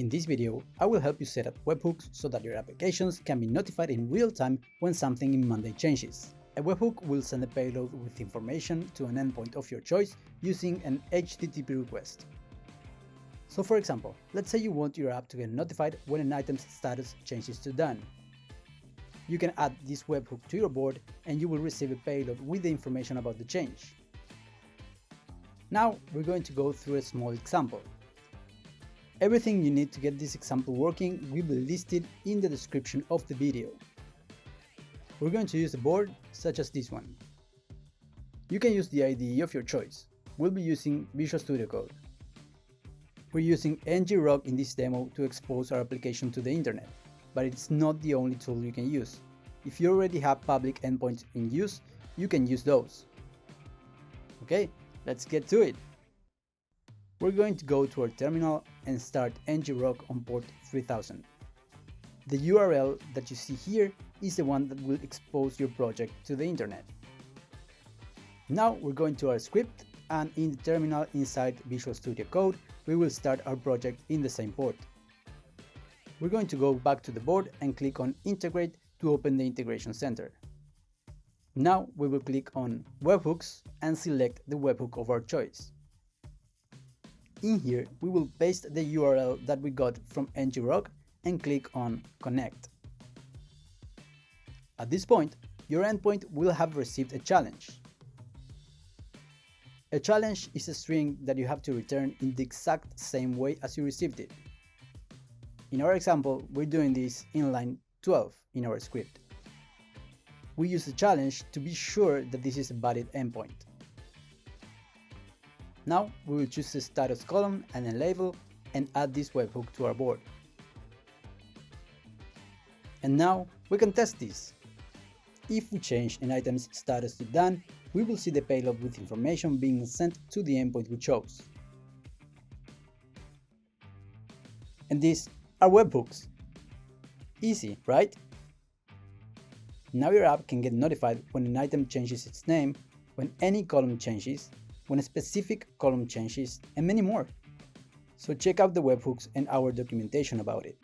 In this video, I will help you set up webhooks so that your applications can be notified in real time when something in Monday changes. A webhook will send a payload with information to an endpoint of your choice using an HTTP request. So for example, let's say you want your app to get notified when an item's status changes to done. You can add this webhook to your board and you will receive a payload with the information about the change. Now we're going to go through a small example. Everything you need to get this example working will be listed in the description of the video. We're going to use a board such as this one. You can use the IDE of your choice. We'll be using Visual Studio Code. We're using ngrok in this demo to expose our application to the internet, but it's not the only tool you can use. If you already have public endpoints in use, you can use those. Okay, let's get to it. We're going to go to our terminal and start ngrok on port 3000. The URL that you see here is the one that will expose your project to the internet. Now we're going to our script, and in the terminal inside Visual Studio Code, we will start our project in the same port. We're going to go back to the board and click on Integrate to open the Integration Center. Now we will click on Webhooks and select the webhook of our choice. In here, we will paste the URL that we got from ngrok and click on Connect. At this point, your endpoint will have received a challenge. A challenge is a string that you have to return in the exact same way as you received it. In our example, we're doing this in line 12 in our script. We use the challenge to be sure that this is a valid endpoint. Now we will choose the status column and a label and add this webhook to our board. And now we can test this. If we change an item's status to done, we will see the payload with information being sent to the endpoint we chose. And these are webhooks. Easy, right? Now your app can get notified when an item changes its name, when any column changes, when a specific column changes, and many more. So check out the webhooks and our documentation about it.